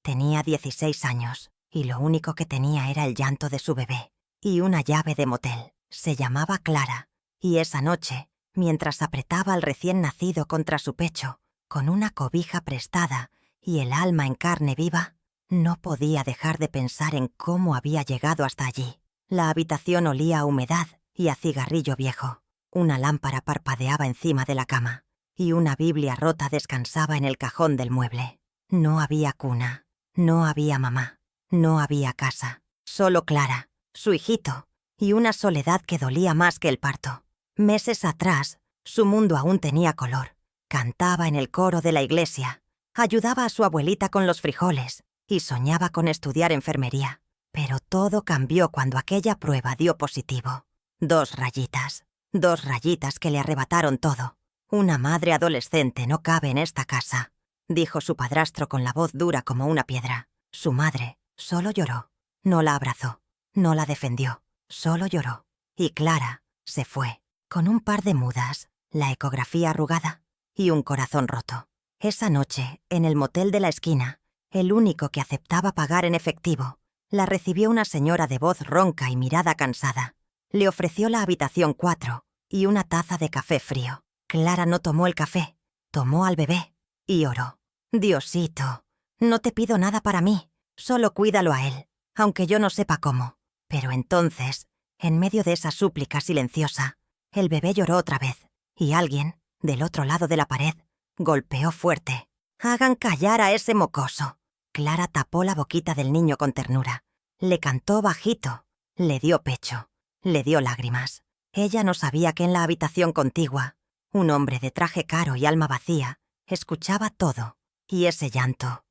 Tenía 16 años y lo único que tenía era el llanto de su bebé y una llave de motel. Se llamaba Clara y esa noche, mientras apretaba al recién nacido contra su pecho, con una cobija prestada y el alma en carne viva, no podía dejar de pensar en cómo había llegado hasta allí. La habitación olía a humedad y a cigarrillo viejo. Una lámpara parpadeaba encima de la cama y una Biblia rota descansaba en el cajón del mueble. No había cuna, no había mamá, no había casa. Solo Clara, su hijito, y una soledad que dolía más que el parto. Meses atrás, su mundo aún tenía color. Cantaba en el coro de la iglesia, ayudaba a su abuelita con los frijoles y soñaba con estudiar enfermería. Pero todo cambió cuando aquella prueba dio positivo. 2 rayitas. 2 rayitas que le arrebataron todo. Una madre adolescente no cabe en esta casa, dijo su padrastro con la voz dura como una piedra. Su madre solo lloró. No la abrazó, no la defendió, solo lloró. Y Clara se fue, con un par de mudas, la ecografía arrugada y un corazón roto. Esa noche, en el motel de la esquina, el único que aceptaba pagar en efectivo, la recibió una señora de voz ronca y mirada cansada. Le ofreció la habitación 4 y una taza de café frío. Clara no tomó el café, tomó al bebé y oró. Diosito, no te pido nada para mí, solo cuídalo a él, aunque yo no sepa cómo. Pero entonces, en medio de esa súplica silenciosa, el bebé lloró otra vez y alguien, del otro lado de la pared, golpeó fuerte. «Hagan callar a ese mocoso». Clara tapó la boquita del niño con ternura. Le cantó bajito, le dio pecho, le dio lágrimas. Ella no sabía que en la habitación contigua, un hombre de traje caro y alma vacía, escuchaba todo. Y ese llanto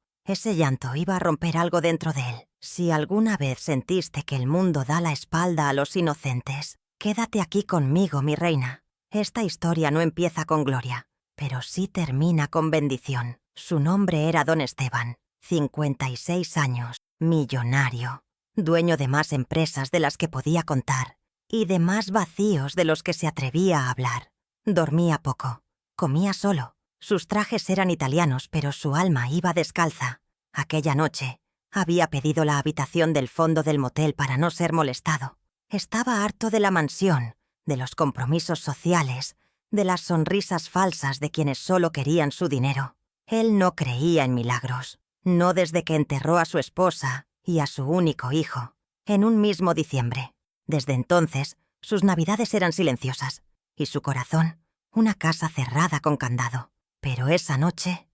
iba a romper algo dentro de él. Si alguna vez sentiste que el mundo da la espalda a los inocentes, quédate aquí conmigo, mi reina. Esta historia no empieza con gloria, pero sí termina con bendición. Su nombre era Don Esteban, 56 años, millonario, dueño de más empresas de las que podía contar y de más vacíos de los que se atrevía a hablar. Dormía poco, comía solo. Sus trajes eran italianos, pero su alma iba descalza. Aquella noche había pedido la habitación del fondo del motel para no ser molestado. Estaba harto de la mansión, de los compromisos sociales, de las sonrisas falsas de quienes solo querían su dinero. Él no creía en milagros, no desde que enterró a su esposa y a su único hijo, en un mismo diciembre. Desde entonces, sus navidades eran silenciosas, y su corazón, una casa cerrada con candado. Pero esa noche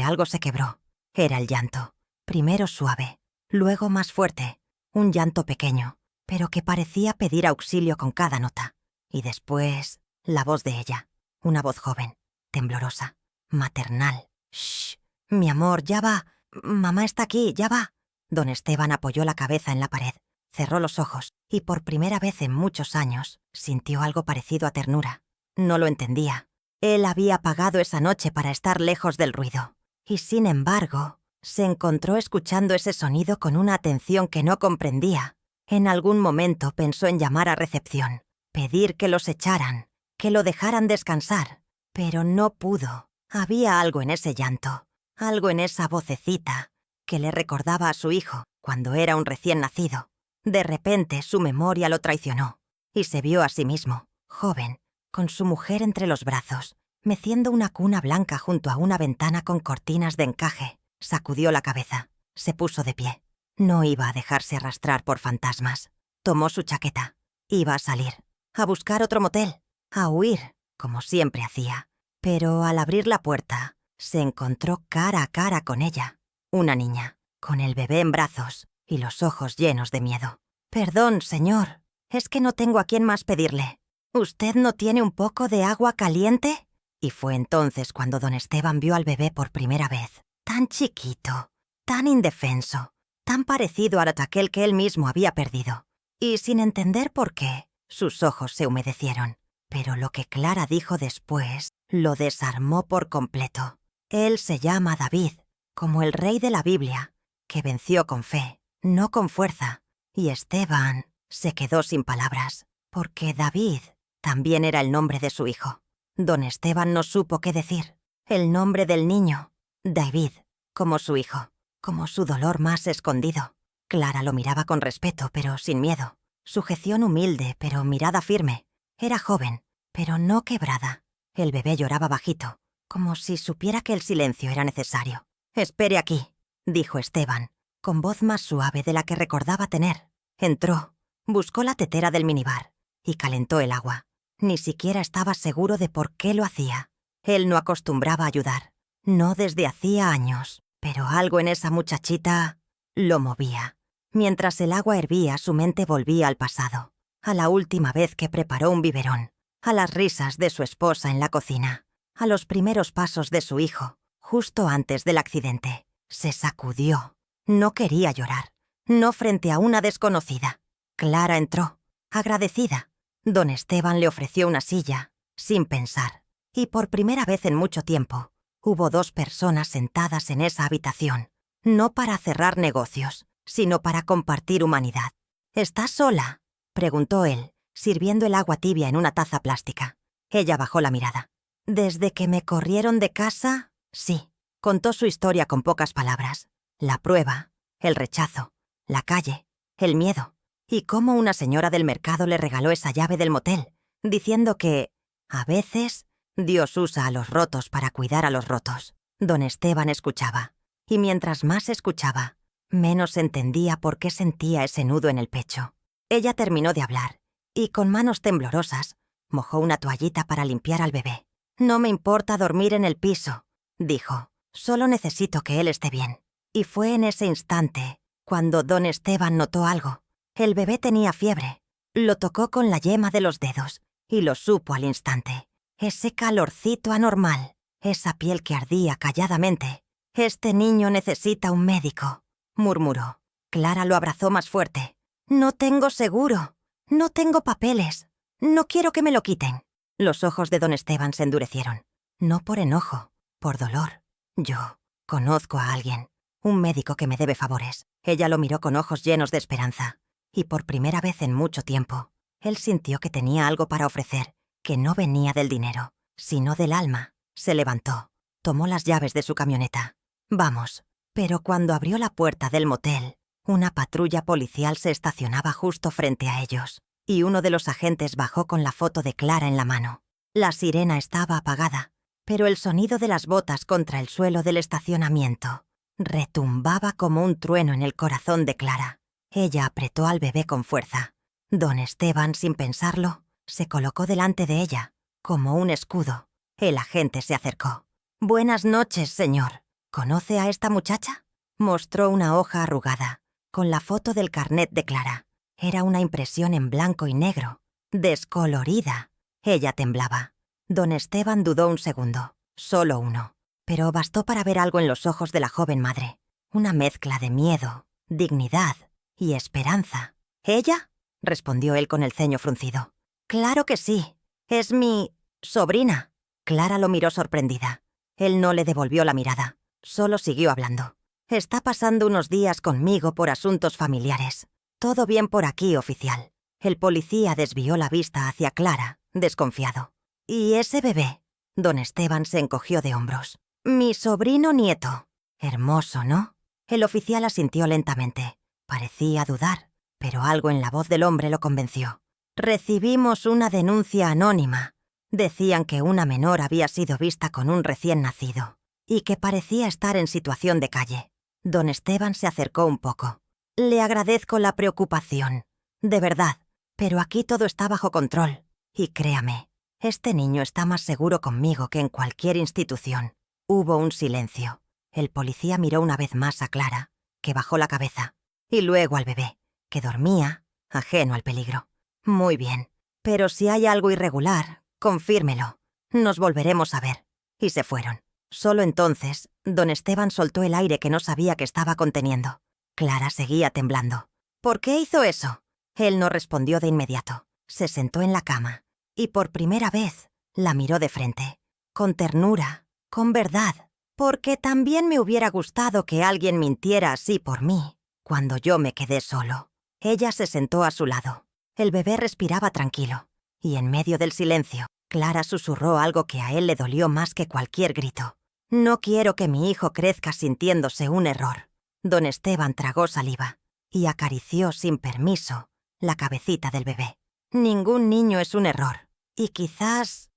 algo se quebró. Era el llanto. Primero suave, luego más fuerte. Un llanto pequeño, pero que parecía pedir auxilio con cada nota. Y después, la voz de ella. Una voz joven, temblorosa, maternal. «Shh, mi amor, ya va. Mamá está aquí, ya va». Don Esteban apoyó la cabeza en la pared, cerró los ojos y por primera vez en muchos años sintió algo parecido a ternura. No lo entendía. Él había pagado esa noche para estar lejos del ruido. Y sin embargo, se encontró escuchando ese sonido con una atención que no comprendía. En algún momento pensó en llamar a recepción, pedir que los echaran, que lo dejaran descansar. Pero no pudo. Había algo en ese llanto, algo en esa vocecita, que le recordaba a su hijo cuando era un recién nacido. De repente su memoria lo traicionó y se vio a sí mismo, joven, con su mujer entre los brazos, meciendo una cuna blanca junto a una ventana con cortinas de encaje. Sacudió la cabeza, se puso de pie. No iba a dejarse arrastrar por fantasmas. Tomó su chaqueta. Iba a salir, a buscar otro motel, a huir, como siempre hacía. Pero al abrir la puerta, se encontró cara a cara con ella, una niña, con el bebé en brazos y los ojos llenos de miedo. «Perdón, señor, es que no tengo a quién más pedirle. ¿Usted no tiene un poco de agua caliente?» Y fue entonces cuando don Esteban vio al bebé por primera vez, tan chiquito, tan indefenso, tan parecido al aquel que él mismo había perdido. Y sin entender por qué, sus ojos se humedecieron. Pero lo que Clara dijo después lo desarmó por completo. Él se llama David, como el rey de la Biblia, que venció con fe, no con fuerza. Y Esteban se quedó sin palabras, porque David también era el nombre de su hijo. Don Esteban no supo qué decir. El nombre del niño, David, como su hijo. como su dolor más escondido. Clara lo miraba con respeto, pero sin miedo. Sujeción humilde, pero mirada firme. Era joven, pero no quebrada. El bebé lloraba bajito, como si supiera que el silencio era necesario. «Espere aquí», dijo Esteban, con voz más suave de la que recordaba tener. Entró, buscó la tetera del minibar y calentó el agua. Ni siquiera estaba seguro de por qué lo hacía. Él no acostumbraba a ayudar. No desde hacía años, pero algo en esa muchachita lo movía. Mientras el agua hervía, su mente volvía al pasado, a la última vez que preparó un biberón, a las risas de su esposa en la cocina, a los primeros pasos de su hijo, justo antes del accidente. Se sacudió. No quería llorar, no frente a una desconocida. Clara entró, agradecida. Don Esteban le ofreció una silla, sin pensar, y por primera vez en mucho tiempo, hubo 2 personas sentadas en esa habitación, no para cerrar negocios, sino para compartir humanidad. «¿Estás sola?», preguntó él, sirviendo el agua tibia en una taza plástica. Ella bajó la mirada. «Desde que me corrieron de casa, sí», contó su historia con pocas palabras. La prueba, el rechazo, la calle, el miedo, y cómo una señora del mercado le regaló esa llave del motel, diciendo que, a veces, Dios usa a los rotos para cuidar a los rotos. Don Esteban escuchaba, y mientras más escuchaba, menos entendía por qué sentía ese nudo en el pecho. Ella terminó de hablar, y con manos temblorosas, mojó una toallita para limpiar al bebé. «No me importa dormir en el piso», dijo. «Solo necesito que él esté bien». Y fue en ese instante cuando don Esteban notó algo. El bebé tenía fiebre. Lo tocó con la yema de los dedos y lo supo al instante. Ese calorcito anormal, esa piel que ardía calladamente. «Este niño necesita un médico», murmuró. Clara lo abrazó más fuerte. «No tengo seguro. No tengo papeles. No quiero que me lo quiten». Los ojos de don Esteban se endurecieron. No por enojo, por dolor. «Yo conozco a alguien, un médico que me debe favores». Ella lo miró con ojos llenos de esperanza. Y por primera vez en mucho tiempo, él sintió que tenía algo para ofrecer, que no venía del dinero, sino del alma. Se levantó, tomó las llaves de su camioneta. «Vamos». Pero cuando abrió la puerta del motel, una patrulla policial se estacionaba justo frente a ellos, y uno de los agentes bajó con la foto de Clara en la mano. La sirena estaba apagada, pero el sonido de las botas contra el suelo del estacionamiento retumbaba como un trueno en el corazón de Clara. Ella apretó al bebé con fuerza. Don Esteban, sin pensarlo, se colocó delante de ella, como un escudo. El agente se acercó. «Buenas noches, señor. ¿Conoce a esta muchacha?». Mostró una hoja arrugada, con la foto del carnet de Clara. Era una impresión en blanco y negro, descolorida. Ella temblaba. Don Esteban dudó un segundo, solo uno, pero bastó para ver algo en los ojos de la joven madre. Una mezcla de miedo, dignidad y esperanza. «¿Ella?», respondió él con el ceño fruncido. «Claro que sí. Es mi sobrina». Clara lo miró sorprendida. Él no le devolvió la mirada, solo siguió hablando. «Está pasando unos días conmigo por asuntos familiares. Todo bien por aquí, oficial». El policía desvió la vista hacia Clara, desconfiado. «¿Y ese bebé?». Don Esteban se encogió de hombros. «Mi sobrino nieto». «Hermoso, ¿no?». El oficial asintió lentamente. Parecía dudar, pero algo en la voz del hombre lo convenció. «Recibimos una denuncia anónima. Decían que una menor había sido vista con un recién nacido y que parecía estar en situación de calle». Don Esteban se acercó un poco. «Le agradezco la preocupación, de verdad, pero aquí todo está bajo control. Y créame, este niño está más seguro conmigo que en cualquier institución». Hubo un silencio. El policía miró una vez más a Clara, que bajó la cabeza, y luego al bebé, que dormía, ajeno al peligro. «Muy bien, pero si hay algo irregular, confírmelo. Nos volveremos a ver». Y se fueron. Solo entonces, don Esteban soltó el aire que no sabía que estaba conteniendo. Clara seguía temblando. «¿Por qué hizo eso?». Él no respondió de inmediato. Se sentó en la cama y por primera vez la miró de frente, con ternura, con verdad, porque también me hubiera gustado que alguien mintiera así por mí, cuando yo me quedé solo. Ella se sentó a su lado. El bebé respiraba tranquilo, y en medio del silencio, Clara susurró algo que a él le dolió más que cualquier grito. «No quiero que mi hijo crezca sintiéndose un error. Don Esteban tragó saliva y acarició sin permiso la cabecita del bebé. Ningún niño es un error. Y quizás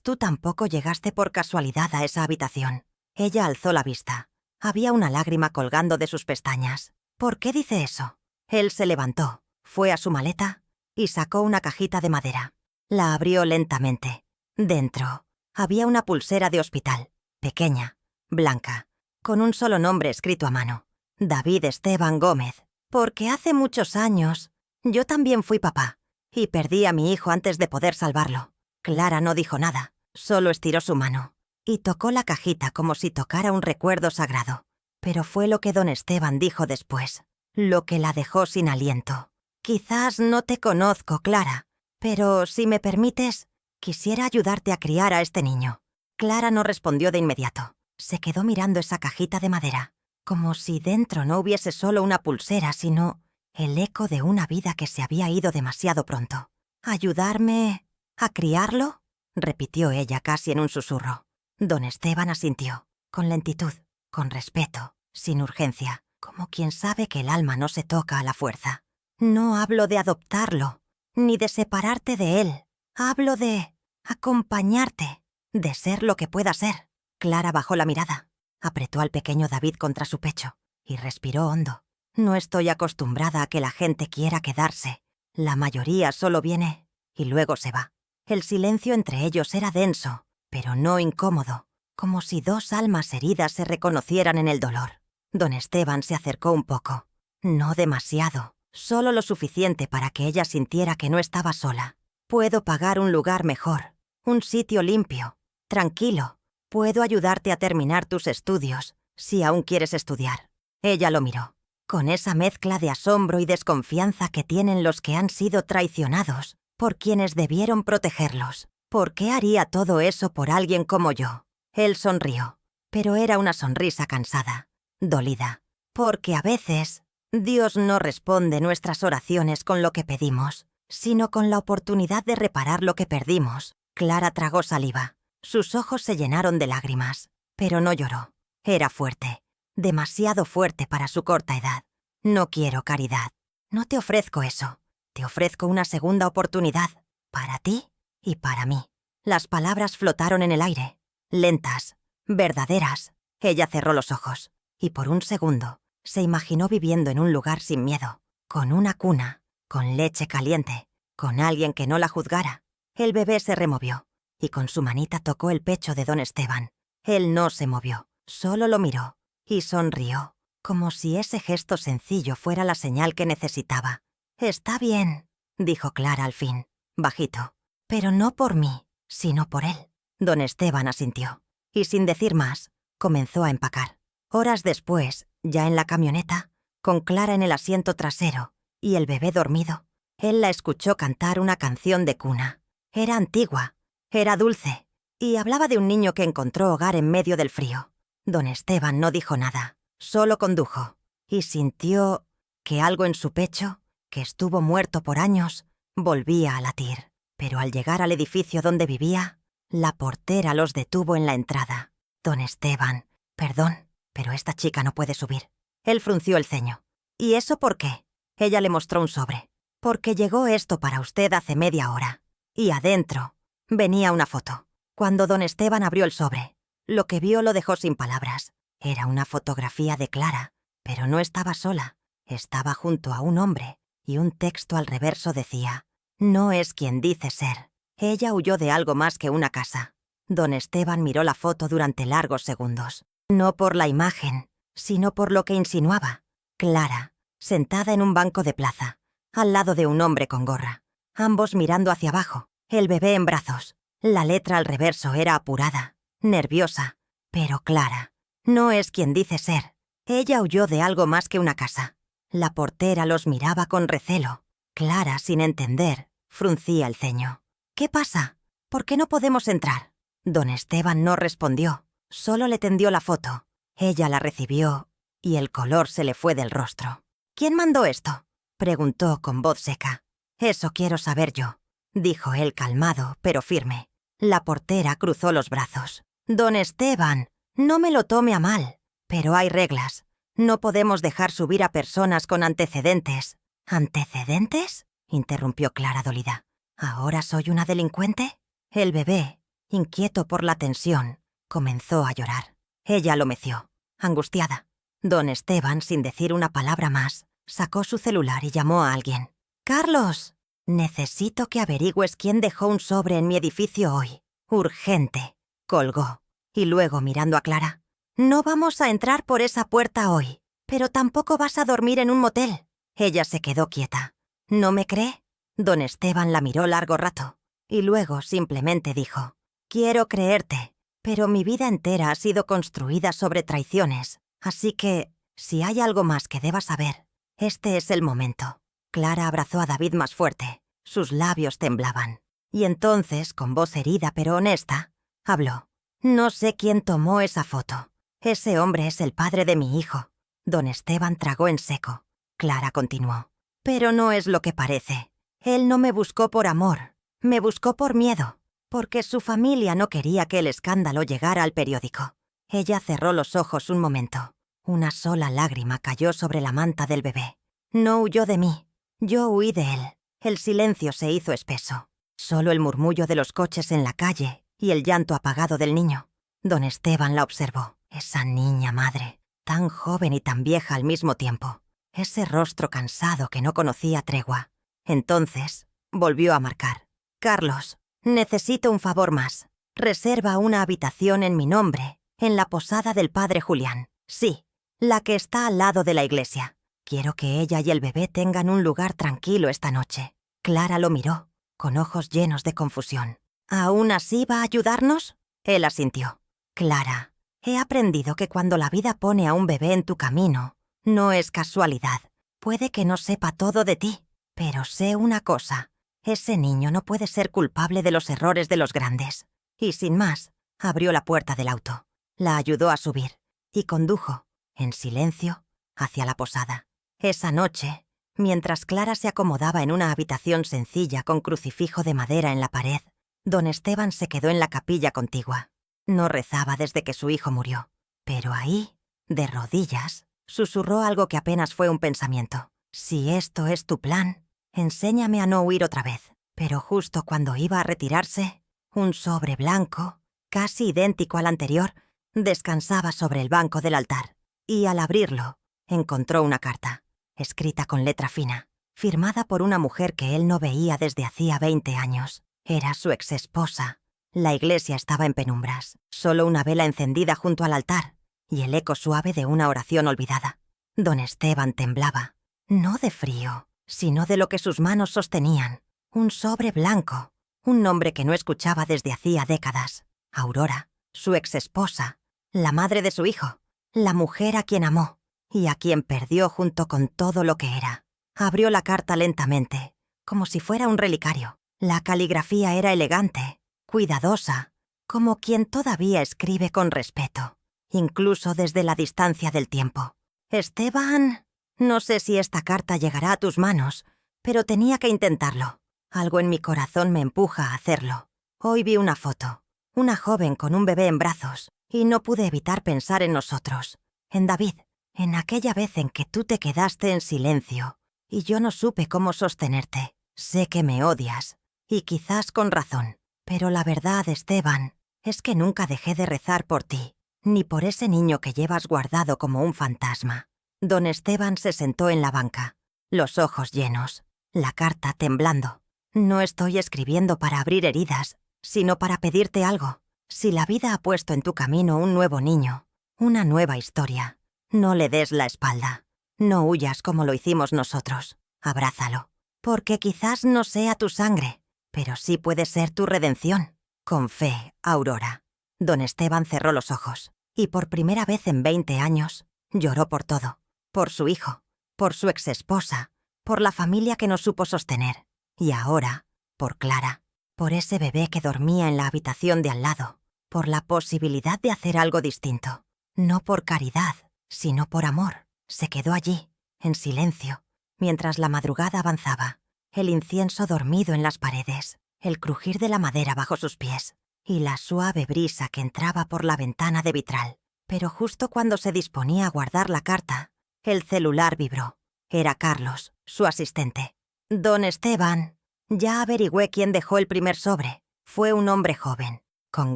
tú tampoco llegaste por casualidad a esa habitación. Ella alzó la vista. Había una lágrima colgando de sus pestañas. ¿Por qué dice eso? Él se levantó, fue a su maleta y sacó una cajita de madera. La abrió lentamente. Dentro había una pulsera de hospital, pequeña, blanca, con un solo nombre escrito a mano. David Esteban Gómez. Porque hace muchos años yo también fui papá y perdí a mi hijo antes de poder salvarlo. Clara no dijo nada, solo estiró su mano y tocó la cajita como si tocara un recuerdo sagrado. Pero fue lo que don Esteban dijo después, lo que la dejó sin aliento. Quizás no te conozco, Clara, pero si me permites, quisiera ayudarte a criar a este niño. Clara no respondió de inmediato. Se quedó mirando esa cajita de madera, como si dentro no hubiese solo una pulsera, sino el eco de una vida que se había ido demasiado pronto. ¿Ayudarme a criarlo?, repitió ella casi en un susurro. Don Esteban asintió, con lentitud, con respeto, sin urgencia, como quien sabe que el alma no se toca a la fuerza. No hablo de adoptarlo, ni de separarte de él. Hablo de acompañarte, de ser lo que pueda ser. Clara bajó la mirada, apretó al pequeño David contra su pecho y respiró hondo. No estoy acostumbrada a que la gente quiera quedarse. La mayoría solo viene y luego se va. El silencio entre ellos era denso, pero no incómodo, como si dos almas heridas se reconocieran en el dolor. Don Esteban se acercó un poco. No demasiado, solo lo suficiente para que ella sintiera que no estaba sola. Puedo pagar un lugar mejor, un sitio limpio, tranquilo. Puedo ayudarte a terminar tus estudios, si aún quieres estudiar. Ella lo miró, con esa mezcla de asombro y desconfianza que tienen los que han sido traicionados por quienes debieron protegerlos. ¿Por qué haría todo eso por alguien como yo? Él sonrió, pero era una sonrisa cansada, dolida, porque a veces Dios no responde nuestras oraciones con lo que pedimos, sino con la oportunidad de reparar lo que perdimos. Clara tragó saliva. Sus ojos se llenaron de lágrimas, pero no lloró. Era fuerte, demasiado fuerte para su corta edad. No quiero caridad. No te ofrezco eso. Te ofrezco una segunda oportunidad, para ti y para mí. Las palabras flotaron en el aire, lentas, verdaderas. Ella cerró los ojos, y por un segundo se imaginó viviendo en un lugar sin miedo, con una cuna, con leche caliente, con alguien que no la juzgara. El bebé se removió, y con su manita tocó el pecho de don Esteban. Él no se movió, solo lo miró, y sonrió, como si ese gesto sencillo fuera la señal que necesitaba. «Está bien», dijo Clara al fin, bajito, «pero no por mí, sino por él». Don Esteban asintió, y sin decir más, comenzó a empacar. Horas después, ya en la camioneta, con Clara en el asiento trasero y el bebé dormido, él la escuchó cantar una canción de cuna. Era antigua, era dulce, y hablaba de un niño que encontró hogar en medio del frío. Don Esteban no dijo nada, solo condujo, y sintió que algo en su pecho, que estuvo muerto por años, volvía a latir. Pero al llegar al edificio donde vivía, la portera los detuvo en la entrada. «Don Esteban, perdón, pero esta chica no puede subir». Él frunció el ceño. «¿Y eso por qué?». Ella le mostró un sobre. «Porque llegó esto para usted hace media hora». Y adentro venía una foto. Cuando don Esteban abrió el sobre, lo que vio lo dejó sin palabras. Era una fotografía de Clara, pero no estaba sola. Estaba junto a un hombre, y un texto al reverso decía: «No es quien dice ser». Ella huyó de algo más que una casa. Don Esteban miró la foto durante largos segundos. No por la imagen, sino por lo que insinuaba. Clara, sentada en un banco de plaza, al lado de un hombre con gorra, ambos mirando hacia abajo, el bebé en brazos. La letra al reverso era apurada, nerviosa, pero clara. No es quien dice ser. Ella huyó de algo más que una casa. La portera los miraba con recelo. Clara, sin entender, fruncía el ceño. «¿Qué pasa? ¿Por qué no podemos entrar?». Don Esteban no respondió, solo le tendió la foto. Ella la recibió y el color se le fue del rostro. «¿Quién mandó esto?», preguntó con voz seca. «Eso quiero saber yo», dijo él calmado pero firme. La portera cruzó los brazos. «Don Esteban, no me lo tome a mal, pero hay reglas. No podemos dejar subir a personas con antecedentes. ¿Antecedentes?, interrumpió Clara dolida. ¿Ahora soy una delincuente? El bebé, inquieto por la tensión, comenzó a llorar. Ella lo meció, angustiada. Don Esteban, sin decir una palabra más, sacó su celular y llamó a alguien. «¡Carlos! Necesito que averigües quién dejó un sobre en mi edificio hoy. Urgente». Colgó. Y luego, mirando a Clara, «No vamos a entrar por esa puerta hoy, pero tampoco vas a dormir en un motel». Ella se quedó quieta. ¿No me cree? Don Esteban la miró largo rato, y luego simplemente dijo, «Quiero creerte, pero mi vida entera ha sido construida sobre traiciones, así que, si hay algo más que debas saber, este es el momento». Clara abrazó a David más fuerte. Sus labios temblaban. Y entonces, con voz herida pero honesta, habló. «No sé quién tomó esa foto. Ese hombre es el padre de mi hijo». Don Esteban tragó en seco. Clara continuó. «Pero no es lo que parece. Él no me buscó por amor. Me buscó por miedo, porque su familia no quería que el escándalo llegara al periódico». Ella cerró los ojos un momento. Una sola lágrima cayó sobre la manta del bebé. «No huyó de mí. Yo huí de él». El silencio se hizo espeso. Solo el murmullo de los coches en la calle y el llanto apagado del niño. Don Esteban la observó. Esa niña madre, tan joven y tan vieja al mismo tiempo. Ese rostro cansado que no conocía tregua. Entonces, volvió a marcar. «Carlos, necesito un favor más. Reserva una habitación en mi nombre, en la posada del padre Julián. Sí, la que está al lado de la iglesia. Quiero que ella y el bebé tengan un lugar tranquilo esta noche». Clara lo miró, con ojos llenos de confusión. «¿Aún así va a ayudarnos?». Él asintió. «Clara, he aprendido que cuando la vida pone a un bebé en tu camino, no es casualidad. Puede que no sepa todo de ti, pero sé una cosa. Ese niño no puede ser culpable de los errores de los grandes». Y sin más, abrió la puerta del auto. La ayudó a subir y condujo, en silencio, hacia la posada. Esa noche, mientras Clara se acomodaba en una habitación sencilla con crucifijo de madera en la pared, don Esteban se quedó en la capilla contigua. No rezaba desde que su hijo murió, pero ahí, de rodillas, susurró algo que apenas fue un pensamiento. «Si esto es tu plan, enséñame a no huir otra vez». Pero justo cuando iba a retirarse, un sobre blanco, casi idéntico al anterior, descansaba sobre el banco del altar. Y al abrirlo, encontró una carta, escrita con letra fina, firmada por una mujer que él no veía desde hacía 20 años. Era su exesposa. La iglesia estaba en penumbras, solo una vela encendida junto al altar y el eco suave de una oración olvidada. Don Esteban temblaba, no de frío, sino de lo que sus manos sostenían. Un sobre blanco, un nombre que no escuchaba desde hacía décadas. Aurora, su exesposa, la madre de su hijo, la mujer a quien amó y a quien perdió junto con todo lo que era. Abrió la carta lentamente, como si fuera un relicario. La caligrafía era elegante, cuidadosa, como quien todavía escribe con respeto, incluso desde la distancia del tiempo. «Esteban, no sé si esta carta llegará a tus manos, pero tenía que intentarlo. Algo en mi corazón me empuja a hacerlo. Hoy vi una foto, una joven con un bebé en brazos, y no pude evitar pensar en nosotros, en David, en aquella vez en que tú te quedaste en silencio, y yo no supe cómo sostenerte. Sé que me odias, y quizás con razón, pero la verdad, Esteban, es que nunca dejé de rezar por ti, ni por ese niño que llevas guardado como un fantasma». Don Esteban se sentó en la banca, los ojos llenos, la carta temblando. «No estoy escribiendo para abrir heridas, sino para pedirte algo. Si la vida ha puesto en tu camino un nuevo niño, una nueva historia, no le des la espalda. No huyas como lo hicimos nosotros. Abrázalo, porque quizás no sea tu sangre, pero sí puede ser tu redención. Con fe, Aurora». Don Esteban cerró los ojos, y por primera vez en 20 años, lloró por todo. Por su hijo, por su exesposa, por la familia que no supo sostener. Y ahora, por Clara, por ese bebé que dormía en la habitación de al lado, por la posibilidad de hacer algo distinto. No por caridad, sino por amor. Se quedó allí, en silencio, mientras la madrugada avanzaba, el incienso dormido en las paredes, el crujir de la madera bajo sus pies y la suave brisa que entraba por la ventana de vitral. Pero justo cuando se disponía a guardar la carta, El celular vibró. Era Carlos, su asistente. «Don Esteban, ya averigüé quién dejó el primer sobre. Fue un hombre joven, con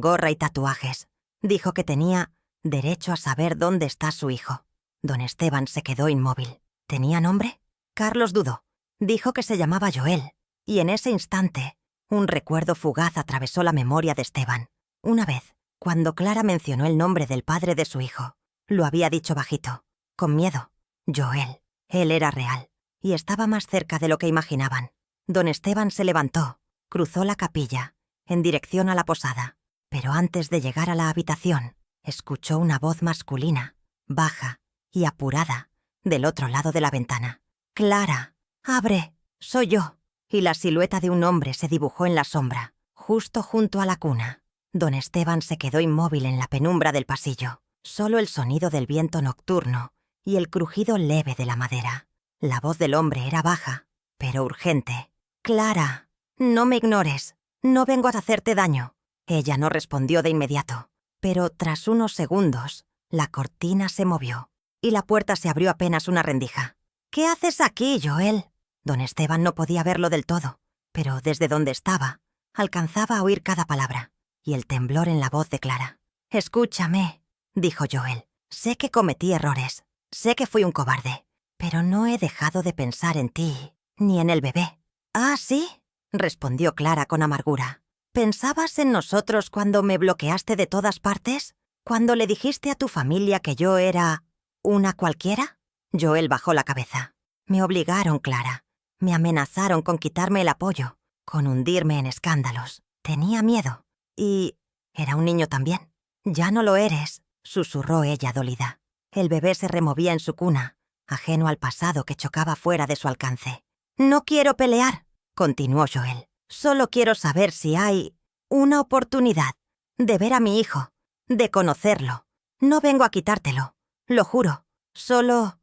gorra y tatuajes. Dijo que tenía derecho a saber dónde está su hijo». Don Esteban se quedó inmóvil. ¿Tenía nombre? Carlos dudó. Dijo que se llamaba Joel, y en ese instante, un recuerdo fugaz atravesó la memoria de Esteban. Una vez, cuando Clara mencionó el nombre del padre de su hijo, lo había dicho bajito, con miedo. Joel. Él era real, y estaba más cerca de lo que imaginaban. Don Esteban se levantó, cruzó la capilla, en dirección a la posada. Pero antes de llegar a la habitación, escuchó una voz masculina, baja y apurada, del otro lado de la ventana. «Clara, abre, soy yo». Y la silueta de un hombre se dibujó en la sombra, justo junto a la cuna. Don Esteban se quedó inmóvil en la penumbra del pasillo. Solo el sonido del viento nocturno y el crujido leve de la madera. La voz del hombre era baja, pero urgente. «Clara, no me ignores. No vengo a hacerte daño». Ella no respondió de inmediato, pero tras unos segundos, la cortina se movió y la puerta se abrió apenas una rendija. «¿Qué haces aquí, Joel?» Don Esteban no podía verlo del todo, pero desde donde estaba, alcanzaba a oír cada palabra, y el temblor en la voz de Clara. «Escúchame», dijo Joel. «Sé que cometí errores, sé que fui un cobarde, pero no he dejado de pensar en ti, ni en el bebé». «¿Ah, sí?», respondió Clara con amargura. «¿Pensabas en nosotros cuando me bloqueaste de todas partes? ¿Cuando le dijiste a tu familia que yo era una cualquiera?» Joel bajó la cabeza. «Me obligaron, Clara. Me amenazaron con quitarme el apoyo, con hundirme en escándalos. Tenía miedo. Y era un niño también». «Ya no lo eres», susurró ella dolida. El bebé se removía en su cuna, ajeno al pasado que chocaba fuera de su alcance. «No quiero pelear», continuó Joel. «Solo quiero saber si hay una oportunidad de ver a mi hijo, de conocerlo. No vengo a quitártelo, lo juro. Solo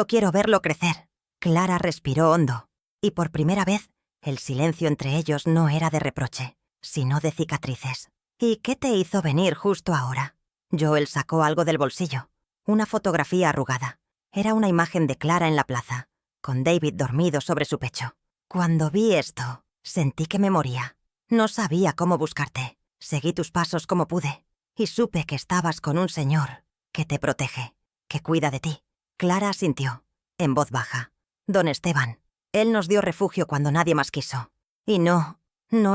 quiero verlo crecer». Clara respiró hondo, y por primera vez, el silencio entre ellos no era de reproche, sino de cicatrices. «¿Y qué te hizo venir justo ahora?» Joel sacó algo del bolsillo, una fotografía arrugada. Era una imagen de Clara en la plaza, con David dormido sobre su pecho. «Cuando vi esto, sentí que me moría. No sabía cómo buscarte. Seguí tus pasos como pude, y supe que estabas con un señor que te protege, que cuida de ti». Clara asintió, en voz baja. «Don Esteban, él nos dio refugio cuando nadie más quiso. Y no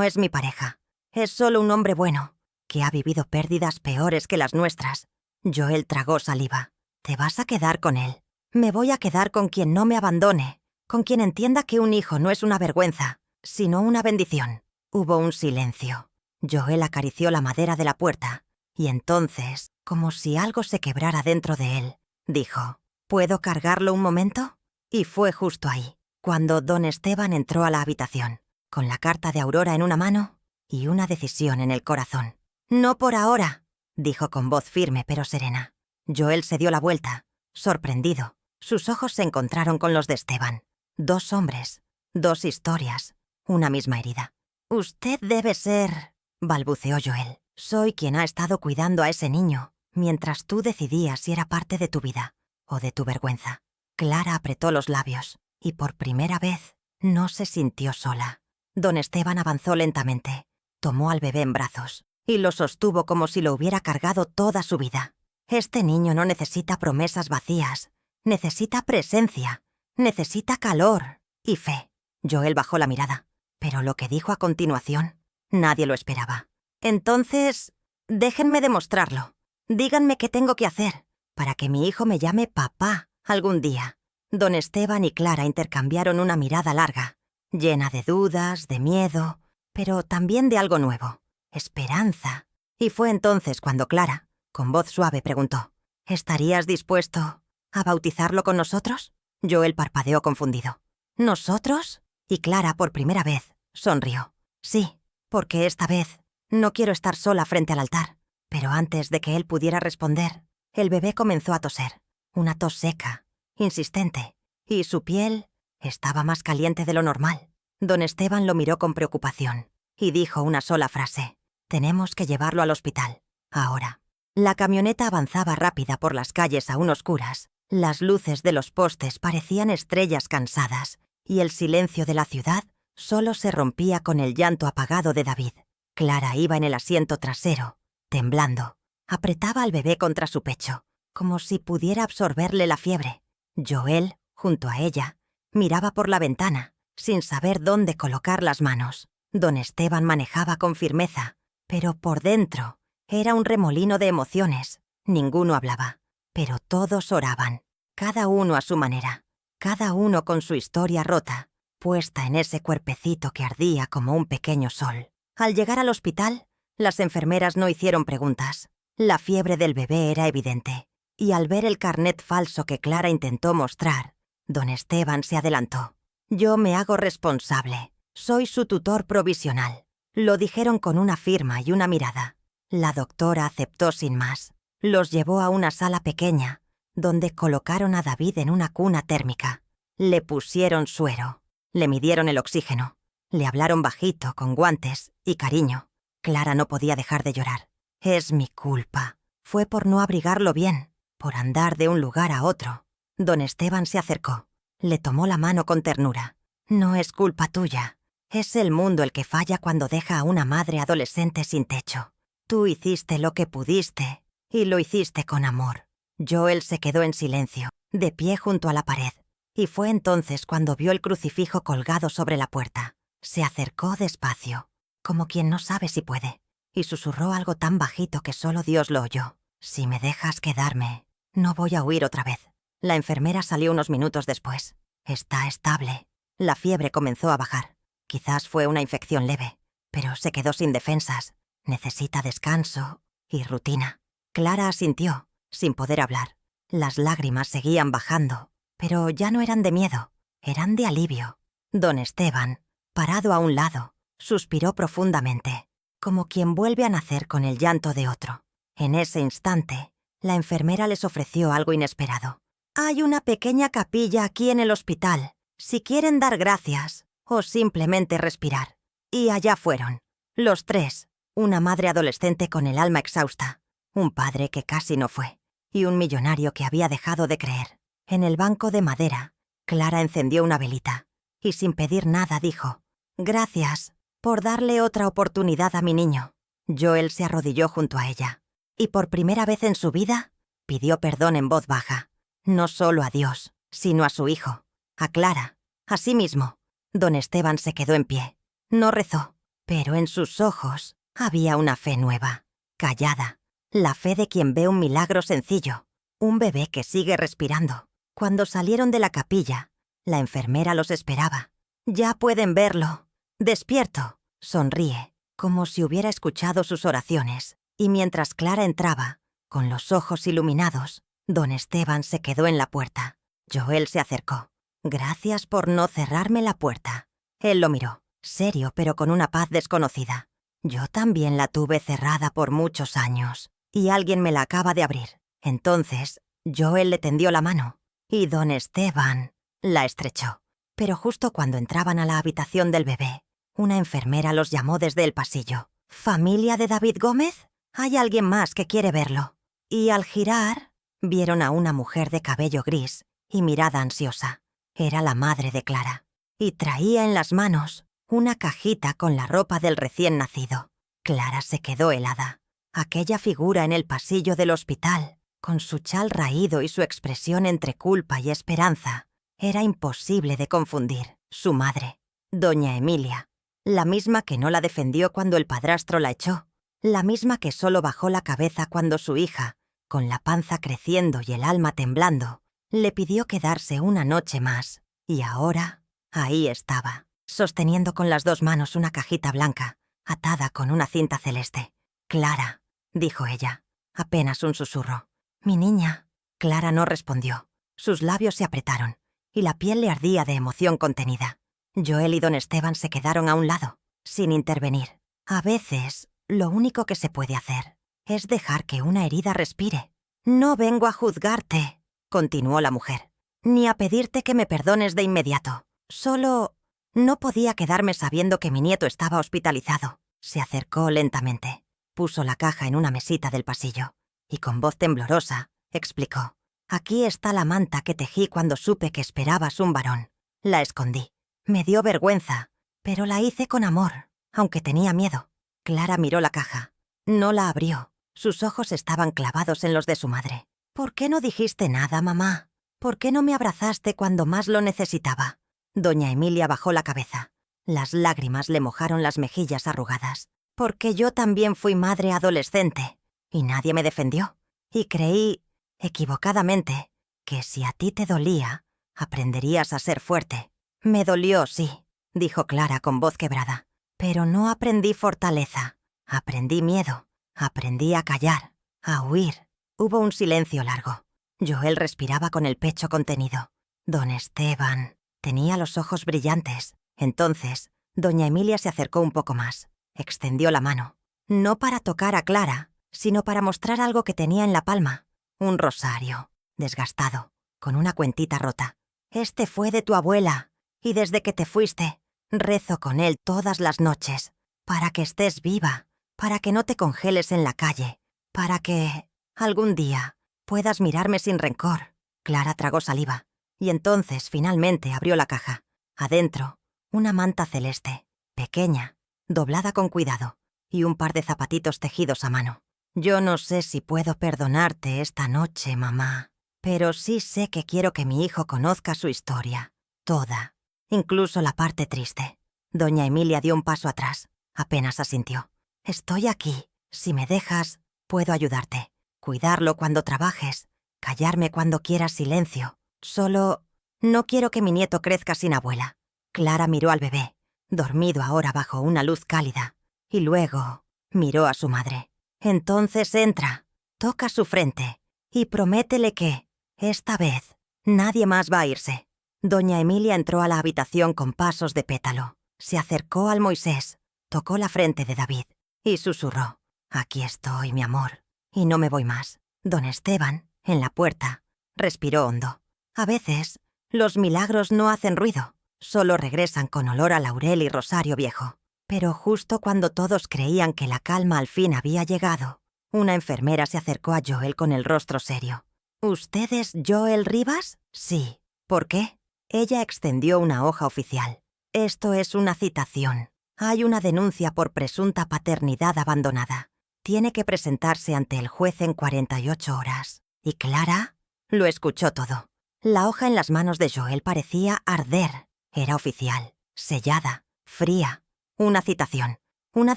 es mi pareja. Es solo un hombre bueno, que ha vivido pérdidas peores que las nuestras». Joel tragó saliva. «¿Te vas a quedar con él?» «Me voy a quedar con quien no me abandone, con quien entienda que un hijo no es una vergüenza, sino una bendición». Hubo un silencio. Joel acarició la madera de la puerta, y entonces, como si algo se quebrara dentro de él, dijo: «¿Puedo cargarlo un momento?» Y fue justo ahí, cuando don Esteban entró a la habitación, con la carta de Aurora en una mano y una decisión en el corazón. «No por ahora», dijo con voz firme pero serena. Joel se dio la vuelta, sorprendido. Sus ojos se encontraron con los de Esteban. Dos hombres, dos historias, una misma herida. «Usted debe ser», balbuceó Joel. «Soy quien ha estado cuidando a ese niño, mientras tú decidías si era parte de tu vida o de tu vergüenza». Clara apretó los labios, y por primera vez no se sintió sola. Don Esteban avanzó lentamente, tomó al bebé en brazos, y lo sostuvo como si lo hubiera cargado toda su vida. «Este niño no necesita promesas vacías, necesita presencia, necesita calor y fe». Joel bajó la mirada, pero lo que dijo a continuación, nadie lo esperaba. «Entonces, déjenme demostrarlo. Díganme qué tengo que hacer para que mi hijo me llame papá algún día». Don Esteban y Clara intercambiaron una mirada larga, llena de dudas, de miedo, pero también de algo nuevo, esperanza. Y fue entonces cuando Clara, con voz suave, preguntó: «¿Estarías dispuesto a bautizarlo con nosotros?» Joel parpadeó confundido. «¿Nosotros?» Y Clara, por primera vez, sonrió. «Sí, porque esta vez no quiero estar sola frente al altar». Pero antes de que él pudiera responder, el bebé comenzó a toser, una tos seca, insistente, y su piel estaba más caliente de lo normal. Don Esteban lo miró con preocupación y dijo una sola frase: «Tenemos que llevarlo al hospital, ahora». La camioneta avanzaba rápida por las calles aún oscuras, Las luces de los postes parecían estrellas cansadas, y el silencio de la ciudad solo se rompía con el llanto apagado de David. Clara iba en el asiento trasero, temblando. Apretaba al bebé contra su pecho, como si pudiera absorberle la fiebre. Joel, junto a ella, miraba por la ventana, sin saber dónde colocar las manos. Don Esteban manejaba con firmeza, pero por dentro era un remolino de emociones. Ninguno hablaba, pero todos oraban, cada uno a su manera, cada uno con su historia rota, puesta en ese cuerpecito que ardía como un pequeño sol. Al llegar al hospital, las enfermeras no hicieron preguntas. La fiebre del bebé era evidente, y al ver el carnet falso que Clara intentó mostrar, don Esteban se adelantó. «Yo me hago responsable. Soy su tutor provisional». Lo dijeron con una firma y una mirada. La doctora aceptó sin más. Los llevó a una sala pequeña, donde colocaron a David en una cuna térmica. Le pusieron suero, le midieron el oxígeno, le hablaron bajito, con guantes y cariño. Clara no podía dejar de llorar. «Es mi culpa. Fue por no abrigarlo bien, por andar de un lugar a otro». Don Esteban se acercó, le tomó la mano con ternura. «No es culpa tuya. Es el mundo el que falla cuando deja a una madre adolescente sin techo. Tú hiciste lo que pudiste, y lo hiciste con amor». Joel se quedó en silencio, de pie junto a la pared, y fue entonces cuando vio el crucifijo colgado sobre la puerta. Se acercó despacio, como quien no sabe si puede, y susurró algo tan bajito que solo Dios lo oyó. «Si me dejas quedarme, no voy a huir otra vez». La enfermera salió unos minutos después. «Está estable». La fiebre comenzó a bajar. Quizás fue una infección leve, pero se quedó sin defensas. Necesita descanso y rutina. Clara asintió, sin poder hablar. Las lágrimas seguían bajando, pero ya no eran de miedo, eran de alivio. Don Esteban, parado a un lado, suspiró profundamente, como quien vuelve a nacer con el llanto de otro. En ese instante, la enfermera les ofreció algo inesperado. «Hay una pequeña capilla aquí en el hospital, si quieren dar gracias o simplemente respirar». Y allá fueron, los tres, una madre adolescente con el alma exhausta, un padre que casi no fue, y un millonario que había dejado de creer. En el banco de madera, Clara encendió una velita, y sin pedir nada dijo: «Gracias por darle otra oportunidad a mi niño». Joel se arrodilló junto a ella, y por primera vez en su vida, pidió perdón en voz baja, no solo a Dios, sino a su hijo, a Clara, a sí mismo. Don Esteban se quedó en pie. No rezó, pero en sus ojos había una fe nueva, callada, la fe de quien ve un milagro sencillo, un bebé que sigue respirando. Cuando salieron de la capilla, la enfermera los esperaba. «Ya pueden verlo. Despierto», sonríe, como si hubiera escuchado sus oraciones, y mientras Clara entraba, con los ojos iluminados, don Esteban se quedó en la puerta. Joel se acercó. «Gracias por no cerrarme la puerta». Él lo miró, serio pero con una paz desconocida. «Yo también la tuve cerrada por muchos años, y alguien me la acaba de abrir». Entonces, Joel le tendió la mano, y don Esteban la estrechó. Pero justo cuando entraban a la habitación del bebé, una enfermera los llamó desde el pasillo. «¿Familia de David Gómez? Hay alguien más que quiere verlo». Y al girar, vieron a una mujer de cabello gris y mirada ansiosa. Era la madre de Clara, y traía en las manos una cajita con la ropa del recién nacido. Clara se quedó helada. Aquella figura en el pasillo del hospital, con su chal raído y su expresión entre culpa y esperanza, era imposible de confundir. Su madre, doña Emilia, la misma que no la defendió cuando el padrastro la echó, la misma que solo bajó la cabeza cuando su hija, con la panza creciendo y el alma temblando, le pidió quedarse una noche más. Y ahora, ahí estaba, sosteniendo con las dos manos una cajita blanca, atada con una cinta celeste. «Clara», dijo ella, apenas un susurro. «Mi niña». Clara no respondió. Sus labios se apretaron, y la piel le ardía de emoción contenida. Joel y don Esteban se quedaron a un lado, sin intervenir. A veces, lo único que se puede hacer es dejar que una herida respire. «No vengo a juzgarte», continuó la mujer, «ni a pedirte que me perdones de inmediato. Solo no podía quedarme sabiendo que mi nieto estaba hospitalizado». Se acercó lentamente, puso la caja en una mesita del pasillo y con voz temblorosa explicó: Aquí está la manta que tejí cuando supe que esperabas un varón. La escondí. Me dio vergüenza, pero la hice con amor, aunque tenía miedo. Clara miró la caja. No la abrió. Sus ojos estaban clavados en los de su madre. ¿Por qué no dijiste nada, mamá? ¿Por qué no me abrazaste cuando más lo necesitaba? Doña Emilia bajó la cabeza. Las lágrimas le mojaron las mejillas arrugadas. Porque yo también fui madre adolescente, y nadie me defendió. Y creí, equivocadamente, que si a ti te dolía, aprenderías a ser fuerte. Me dolió, sí, dijo Clara con voz quebrada. Pero no aprendí fortaleza. Aprendí miedo. Aprendí a callar, a huir. Hubo un silencio largo. Joel respiraba con el pecho contenido. Don Esteban tenía los ojos brillantes. Entonces, doña Emilia se acercó un poco más. Extendió la mano. No para tocar a Clara, sino para mostrar algo que tenía en la palma. Un rosario, desgastado, con una cuentita rota. Este fue de tu abuela, y desde que te fuiste, rezo con él todas las noches, para que estés viva, para que no te congeles en la calle, para que, algún día, puedas mirarme sin rencor. Clara tragó saliva, y entonces finalmente abrió la caja. Adentro, una manta celeste, pequeña, doblada con cuidado, y un par de zapatitos tejidos a mano. Yo no sé si puedo perdonarte esta noche, mamá, pero sí sé que quiero que mi hijo conozca su historia, toda, incluso la parte triste. Doña Emilia dio un paso atrás, apenas asintió. Estoy aquí. Si me dejas, puedo ayudarte. Cuidarlo cuando trabajes. Callarme cuando quieras silencio. Solo no quiero que mi nieto crezca sin abuela. Clara miró al bebé, dormido ahora bajo una luz cálida, y luego miró a su madre. Entonces entra, toca su frente, y prométele que, esta vez, nadie más va a irse. Doña Emilia entró a la habitación con pasos de pétalo. Se acercó al Moisés, tocó la frente de David y susurró: «Aquí estoy, mi amor, y no me voy más». Don Esteban, en la puerta, respiró hondo. A veces, los milagros no hacen ruido, solo regresan con olor a laurel y rosario viejo. Pero justo cuando todos creían que la calma al fin había llegado, una enfermera se acercó a Joel con el rostro serio. «¿Usted es Joel Rivas?» «Sí». «¿Por qué?» Ella extendió una hoja oficial. «Esto es una citación. Hay una denuncia por presunta paternidad abandonada. Tiene que presentarse ante el juez en 48 horas. ¿Y Clara?» Lo escuchó todo. La hoja en las manos de Joel parecía arder. Era oficial, sellada, fría. Una citación, una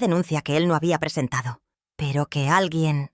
denuncia que él no había presentado, pero que alguien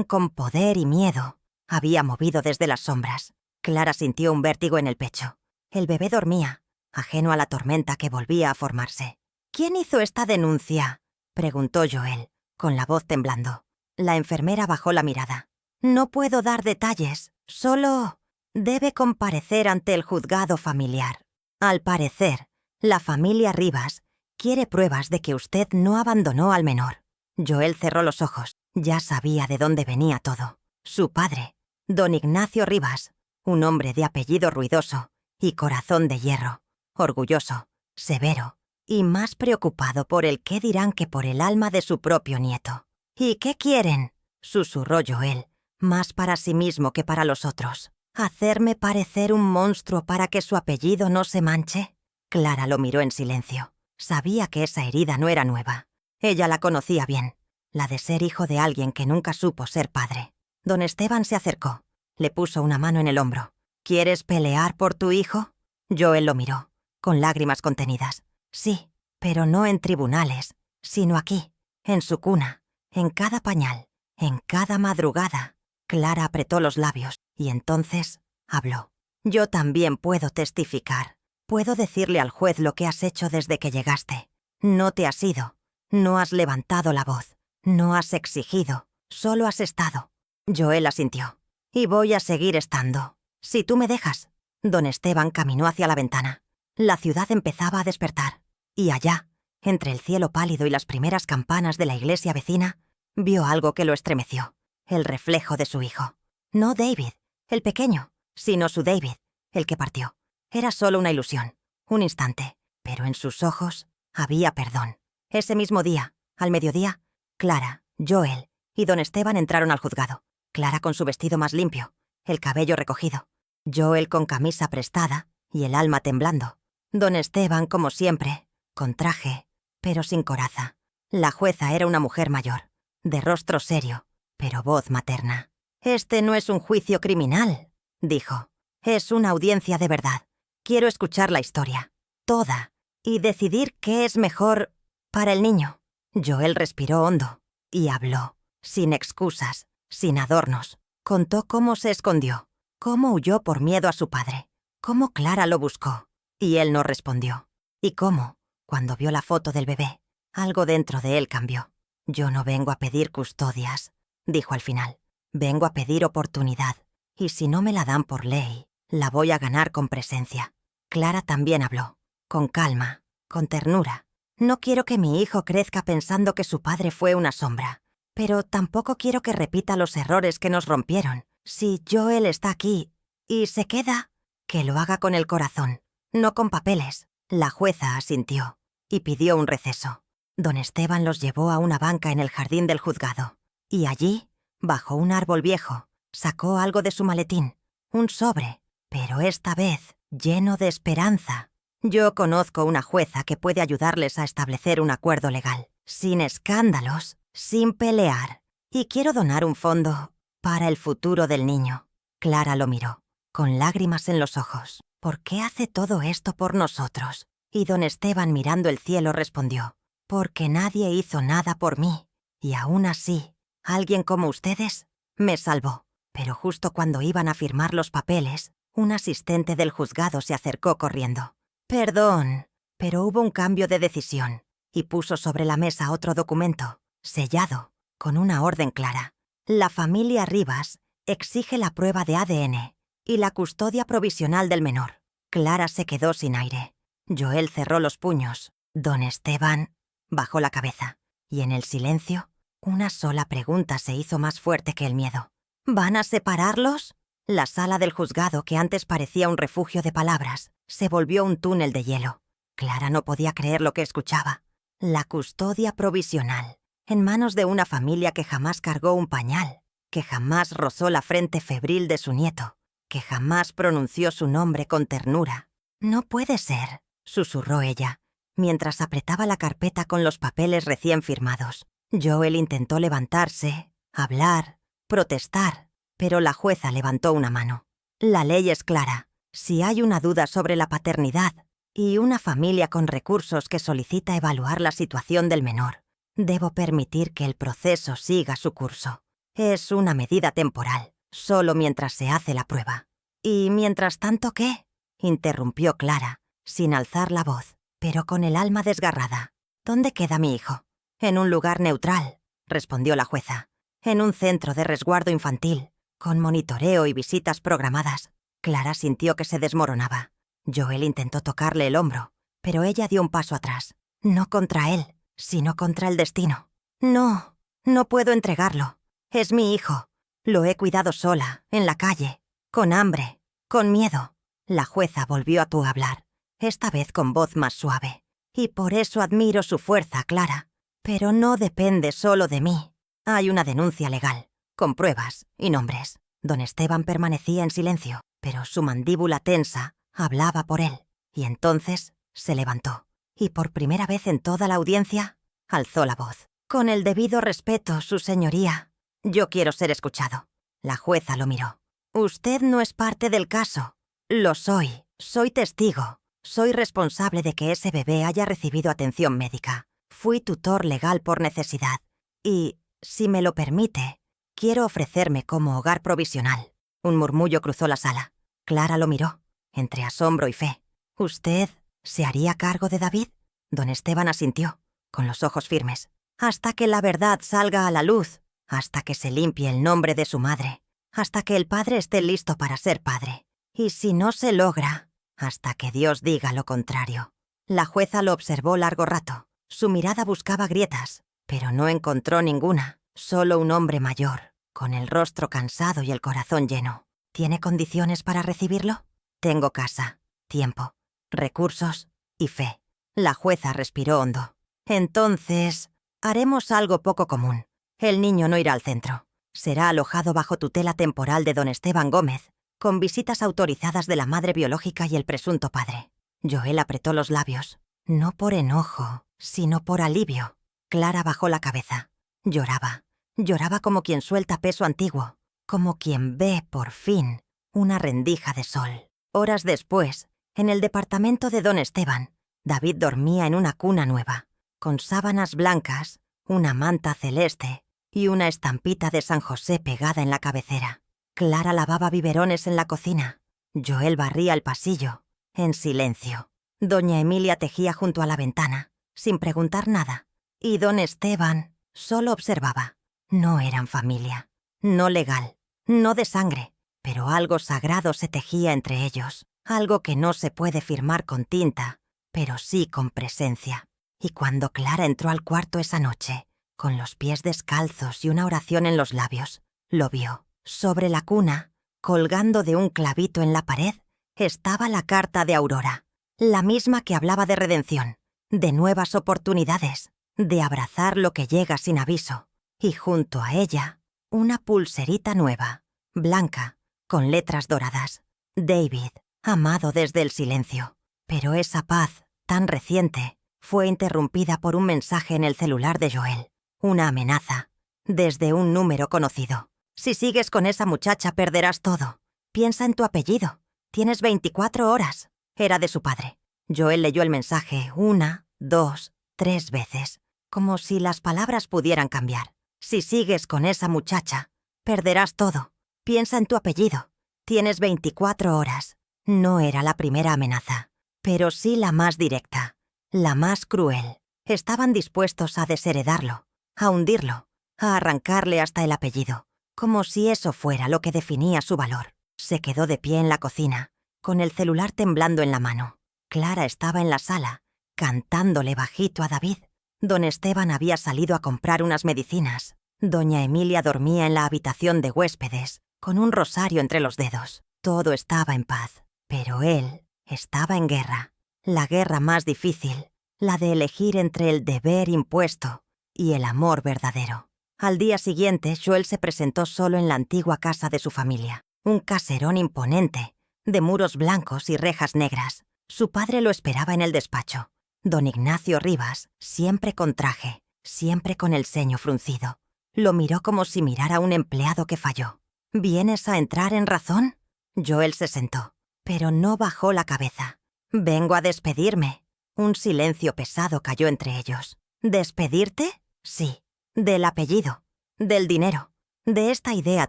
con poder y miedo, había movido desde las sombras. Clara sintió un vértigo en el pecho. El bebé dormía, ajeno a la tormenta que volvía a formarse. «¿Quién hizo esta denuncia?», preguntó Joel, con la voz temblando. La enfermera bajó la mirada. «No puedo dar detalles, solo debe comparecer ante el juzgado familiar. Al parecer, la familia Rivas quiere pruebas de que usted no abandonó al menor». Joel cerró los ojos. Ya sabía de dónde venía todo. Su padre, don Ignacio Rivas, un hombre de apellido ruidoso y corazón de hierro, orgulloso, severo y más preocupado por el qué dirán que por el alma de su propio nieto. «¿Y qué quieren?», susurró Joel, más para sí mismo que para los otros. «¿Hacerme parecer un monstruo para que su apellido no se manche?». Clara lo miró en silencio. Sabía que esa herida no era nueva. Ella la conocía bien, la de ser hijo de alguien que nunca supo ser padre. Don Esteban se acercó, le puso una mano en el hombro. «¿Quieres pelear por tu hijo?». Joel lo miró, con lágrimas contenidas. «Sí, pero no en tribunales, sino aquí, en su cuna, en cada pañal, en cada madrugada». Clara apretó los labios y entonces habló. «Yo también puedo testificar. Puedo decirle al juez lo que has hecho desde que llegaste. No te has ido, no has levantado la voz, no has exigido, solo has estado». Joel asintió. «Y voy a seguir estando, si tú me dejas». Don Esteban caminó hacia la ventana. La ciudad empezaba a despertar, y allá, entre el cielo pálido y las primeras campanas de la iglesia vecina, vio algo que lo estremeció. El reflejo de su hijo. No David, el pequeño, sino su David, el que partió. Era solo una ilusión, un instante, pero en sus ojos había perdón. Ese mismo día, al mediodía, Clara, Joel y don Esteban entraron al juzgado. Clara con su vestido más limpio, el cabello recogido. Joel con camisa prestada y el alma temblando. Don Esteban, como siempre, con traje, pero sin coraza. La jueza era una mujer mayor, de rostro serio, pero voz materna. «Este no es un juicio criminal», dijo. «Es una audiencia de verdad. Quiero escuchar la historia, toda, y decidir qué es mejor para el niño». Joel respiró hondo y habló, sin excusas, sin adornos. Contó cómo se escondió, cómo huyó por miedo a su padre, cómo Clara lo buscó, y él no respondió, y cómo, cuando vio la foto del bebé, algo dentro de él cambió. «Yo no vengo a pedir custodias», dijo al final. «Vengo a pedir oportunidad, y si no me la dan por ley, la voy a ganar con presencia». Clara también habló, con calma, con ternura. «No quiero que mi hijo crezca pensando que su padre fue una sombra, pero tampoco quiero que repita los errores que nos rompieron. Si Joel está aquí y se queda, que lo haga con el corazón, no con papeles». La jueza asintió y pidió un receso. Don Esteban los llevó a una banca en el jardín del juzgado, y allí, bajo un árbol viejo, sacó algo de su maletín, un sobre, pero esta vez lleno de esperanza. «Yo conozco una jueza que puede ayudarles a establecer un acuerdo legal, sin escándalos, sin pelear, y quiero donar un fondo para el futuro del niño». Clara lo miró, con lágrimas en los ojos. «¿Por qué hace todo esto por nosotros?». Y don Esteban, mirando el cielo, respondió: «Porque nadie hizo nada por mí, y aún así, alguien como ustedes me salvó». Pero justo cuando iban a firmar los papeles, un asistente del juzgado se acercó corriendo. «Perdón, pero hubo un cambio de decisión», y puso sobre la mesa otro documento, sellado, con una orden clara. «La familia Rivas exige la prueba de ADN y la custodia provisional del menor». Clara se quedó sin aire. Joel cerró los puños. Don Esteban bajó la cabeza, y en el silencio, una sola pregunta se hizo más fuerte que el miedo. «¿Van a separarlos?». La sala del juzgado, que antes parecía un refugio de palabras, se volvió un túnel de hielo. Clara no podía creer lo que escuchaba. La custodia provisional, en manos de una familia que jamás cargó un pañal, que jamás rozó la frente febril de su nieto, que jamás pronunció su nombre con ternura. «No puede ser», susurró ella, mientras apretaba la carpeta con los papeles recién firmados. Joel intentó levantarse, hablar, protestar, pero la jueza levantó una mano. «La ley es clara. Si hay una duda sobre la paternidad y una familia con recursos que solicita evaluar la situación del menor, debo permitir que el proceso siga su curso. Es una medida temporal, solo mientras se hace la prueba». «¿Y mientras tanto qué?», interrumpió Clara, sin alzar la voz, pero con el alma desgarrada. «¿Dónde queda mi hijo?». «En un lugar neutral», respondió la jueza. «En un centro de resguardo infantil, con monitoreo y visitas programadas». Clara sintió que se desmoronaba. Joel intentó tocarle el hombro, pero ella dio un paso atrás. «No contra él, sino contra el destino». «No, no puedo entregarlo. Es mi hijo. Lo he cuidado sola, en la calle, con hambre, con miedo». La jueza volvió a hablar, esta vez con voz más suave. «Y por eso admiro su fuerza, Clara. Pero no depende solo de mí. Hay una denuncia legal, con pruebas y nombres». Don Esteban permanecía en silencio, pero su mandíbula tensa hablaba por él. Y entonces se levantó, y por primera vez en toda la audiencia, alzó la voz. «Con el debido respeto, su señoría, yo quiero ser escuchado». La jueza lo miró. «Usted no es parte del caso». «Lo soy. Soy testigo. Soy responsable de que ese bebé haya recibido atención médica. Fui tutor legal por necesidad. Y, si me lo permite, quiero ofrecerme como hogar provisional». Un murmullo cruzó la sala. Clara lo miró, entre asombro y fe. «¿Usted se haría cargo de David?». Don Esteban asintió, con los ojos firmes. «Hasta que la verdad salga a la luz, hasta que se limpie el nombre de su madre, hasta que el padre esté listo para ser padre. Y si no se logra, hasta que Dios diga lo contrario». La jueza lo observó largo rato. Su mirada buscaba grietas, pero no encontró ninguna. Solo un hombre mayor, con el rostro cansado y el corazón lleno. «¿Tiene condiciones para recibirlo?». «Tengo casa, tiempo, recursos y fe». La jueza respiró hondo. «Entonces, haremos algo poco común. El niño no irá al centro. Será alojado bajo tutela temporal de don Esteban Gómez, con visitas autorizadas de la madre biológica y el presunto padre. Joel apretó los labios. No por enojo, sino por alivio. Clara bajó la cabeza. Lloraba. Lloraba como quien suelta peso antiguo, como quien ve, por fin, una rendija de sol. Horas después, en el departamento de don Esteban, David dormía en una cuna nueva, con sábanas blancas, una manta celeste y una estampita de San José pegada en la cabecera. Clara lavaba biberones en la cocina. Joel barría el pasillo, en silencio. Doña Emilia tejía junto a la ventana, sin preguntar nada. Y don Esteban solo observaba. No eran familia, no legal, no de sangre, pero algo sagrado se tejía entre ellos, algo que no se puede firmar con tinta, pero sí con presencia. Y cuando Clara entró al cuarto esa noche, con los pies descalzos y una oración en los labios, lo vio. Sobre la cuna, colgando de un clavito en la pared, estaba la carta de Aurora, la misma que hablaba de redención, de nuevas oportunidades, de abrazar lo que llega sin aviso. Y junto a ella, una pulserita nueva, blanca, con letras doradas. David, amado desde el silencio. Pero esa paz, tan reciente, fue interrumpida por un mensaje en el celular de Joel. Una amenaza, desde un número conocido. Si sigues con esa muchacha perderás todo. Piensa en tu apellido. Tienes 24 horas. Era de su padre. Joel leyó el mensaje 1, 2, 3 veces, como si las palabras pudieran cambiar. Si sigues con esa muchacha, perderás todo. Piensa en tu apellido. Tienes 24 horas. No era la primera amenaza, pero sí la más directa, la más cruel. Estaban dispuestos a desheredarlo, a hundirlo, a arrancarle hasta el apellido, como si eso fuera lo que definía su valor. Se quedó de pie en la cocina, con el celular temblando en la mano. Clara estaba en la sala, cantándole bajito a David. Don Esteban había salido a comprar unas medicinas. Doña Emilia dormía en la habitación de huéspedes, con un rosario entre los dedos. Todo estaba en paz, pero él estaba en guerra. La guerra más difícil, la de elegir entre el deber impuesto y el amor verdadero. Al día siguiente, Joel se presentó solo en la antigua casa de su familia. Un caserón imponente, de muros blancos y rejas negras. Su padre lo esperaba en el despacho. Don Ignacio Rivas, siempre con traje, siempre con el ceño fruncido. Lo miró como si mirara a un empleado que falló. ¿Vienes a entrar en razón? Joel se sentó, pero no bajó la cabeza. Vengo a despedirme. Un silencio pesado cayó entre ellos. ¿Despedirte? Sí. Del apellido, del dinero, de esta idea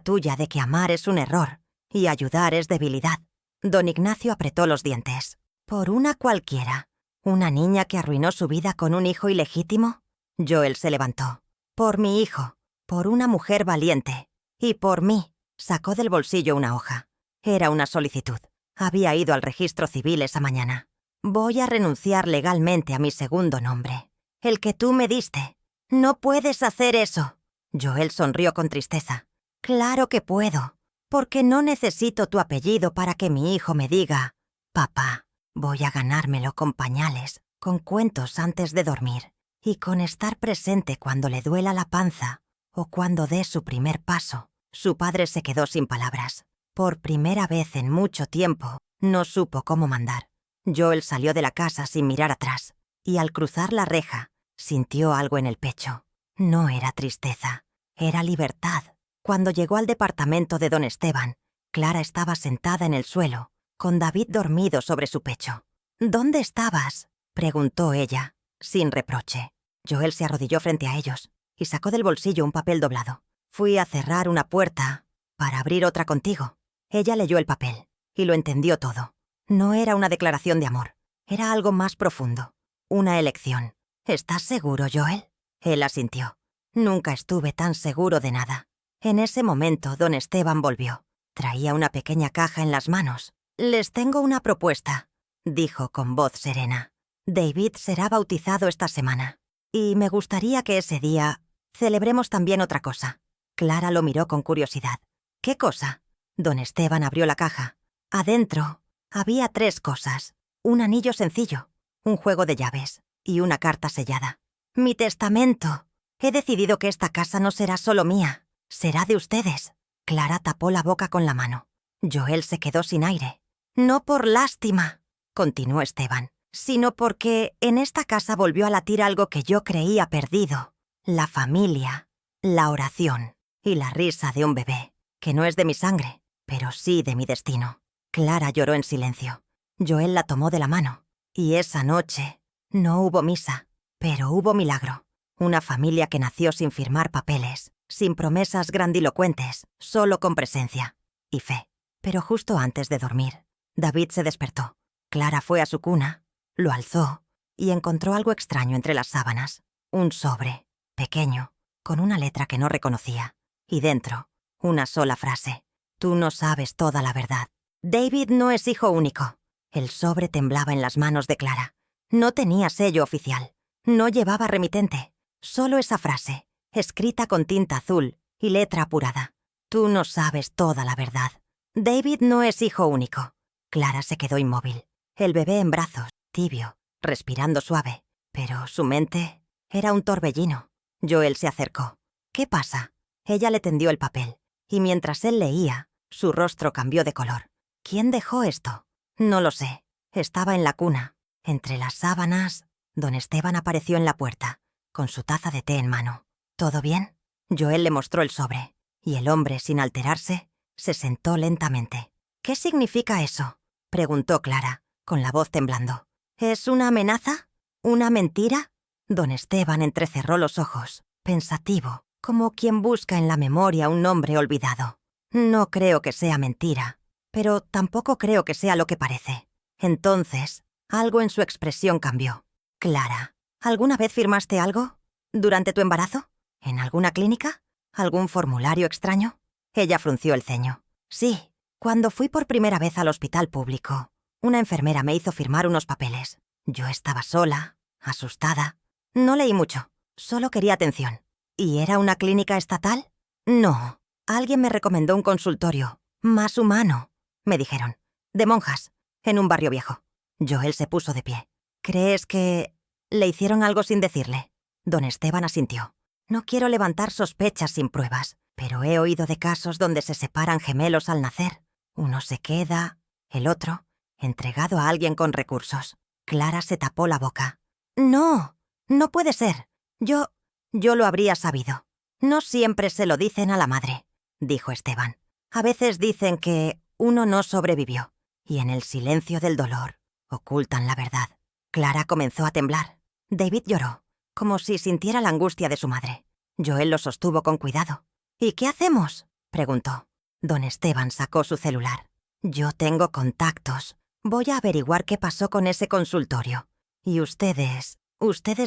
tuya de que amar es un error y ayudar es debilidad. Don Ignacio apretó los dientes. ¿Por una cualquiera? ¿Una niña que arruinó su vida con un hijo ilegítimo? Joel se levantó. Por mi hijo, por una mujer valiente, y por mí. Sacó del bolsillo una hoja. Era una solicitud. Había ido al registro civil esa mañana. Voy a renunciar legalmente a mi segundo nombre, el que tú me diste. No puedes hacer eso. Joel sonrió con tristeza. Claro que puedo, porque no necesito tu apellido para que mi hijo me diga, papá. Voy a ganármelo con pañales, con cuentos antes de dormir, y con estar presente cuando le duela la panza o cuando dé su primer paso. Su padre se quedó sin palabras. Por primera vez en mucho tiempo, no supo cómo mandar. Joel salió de la casa sin mirar atrás, y al cruzar la reja, sintió algo en el pecho. No era tristeza, era libertad. Cuando llegó al departamento de don Esteban, Clara estaba sentada en el suelo, con David dormido sobre su pecho. ¿Dónde estabas?, preguntó ella, sin reproche. Joel se arrodilló frente a ellos y sacó del bolsillo un papel doblado. Fui a cerrar una puerta para abrir otra contigo. Ella leyó el papel y lo entendió todo. No era una declaración de amor, era algo más profundo, una elección. ¿Estás seguro, Joel? Él asintió. Nunca estuve tan seguro de nada. En ese momento, don Esteban volvió. Traía una pequeña caja en las manos. «Les tengo una propuesta», dijo con voz serena. «David será bautizado esta semana. Y me gustaría que ese día celebremos también otra cosa». Clara lo miró con curiosidad. «¿Qué cosa?» Don Esteban abrió la caja. Adentro había 3 cosas. Un anillo sencillo, un juego de llaves y una carta sellada. «Mi testamento. He decidido que esta casa no será solo mía, Será de ustedes. Clara tapó la boca con la mano. Joel se quedó sin aire. No por lástima, continuó Esteban, sino porque en esta casa volvió a latir algo que yo creía perdido. La familia, la oración y la risa de un bebé, que no es de mi sangre, pero sí de mi destino. Clara lloró en silencio. Joel la tomó de la mano. Y esa noche no hubo misa, pero hubo milagro. Una familia que nació sin firmar papeles, sin promesas grandilocuentes, solo con presencia y fe. Pero justo antes de dormir, David se despertó. Clara fue a su cuna, lo alzó y encontró algo extraño entre las sábanas. Un sobre, pequeño, con una letra que no reconocía. Y dentro, una sola frase. Tú no sabes toda la verdad. David no es hijo único. El sobre temblaba en las manos de Clara. No tenía sello oficial. No llevaba remitente. Solo esa frase, escrita con tinta azul y letra apurada. Tú no sabes toda la verdad. David no es hijo único. Clara se quedó inmóvil. El bebé en brazos, tibio, respirando suave. Pero su mente era un torbellino. Joel se acercó. ¿Qué pasa? Ella le tendió el papel. Y mientras él leía, su rostro cambió de color. ¿Quién dejó esto? No lo sé. Estaba en la cuna. Entre las sábanas, don Esteban apareció en la puerta, con su taza de té en mano. ¿Todo bien? Joel le mostró el sobre, y el hombre, sin alterarse, se sentó lentamente. ¿Qué significa eso? Preguntó Clara, con la voz temblando. ¿Es una amenaza? ¿Una mentira? Don Esteban entrecerró los ojos, pensativo, como quien busca en la memoria un nombre olvidado. No creo que sea mentira, pero tampoco creo que sea lo que parece. Entonces, algo en su expresión cambió. Clara, ¿alguna vez firmaste algo? ¿Durante tu embarazo? ¿En alguna clínica? ¿Algún formulario extraño? Ella frunció el ceño. Sí, cuando fui por primera vez al hospital público, una enfermera me hizo firmar unos papeles. Yo estaba sola, asustada. No leí mucho, solo quería atención. ¿Y era una clínica estatal? No, alguien me recomendó un consultorio, más humano, me dijeron, de monjas, en un barrio viejo. Joel se puso de pie. ¿Crees que le hicieron algo sin decirle? Don Esteban asintió. No quiero levantar sospechas sin pruebas, pero he oído de casos donde se separan gemelos al nacer. Uno se queda, el otro, entregado a alguien con recursos. Clara se tapó la boca. No, no puede ser. Yo lo habría sabido. No siempre se lo dicen a la madre, dijo Esteban. A veces dicen que uno no sobrevivió, y en el silencio del dolor ocultan la verdad. Clara comenzó a temblar. David lloró, como si sintiera la angustia de su madre. Joel lo sostuvo con cuidado. ¿Y qué hacemos?, preguntó. Don Esteban sacó su celular. Yo tengo contactos. Voy a averiguar qué pasó con ese consultorio. Y ustedes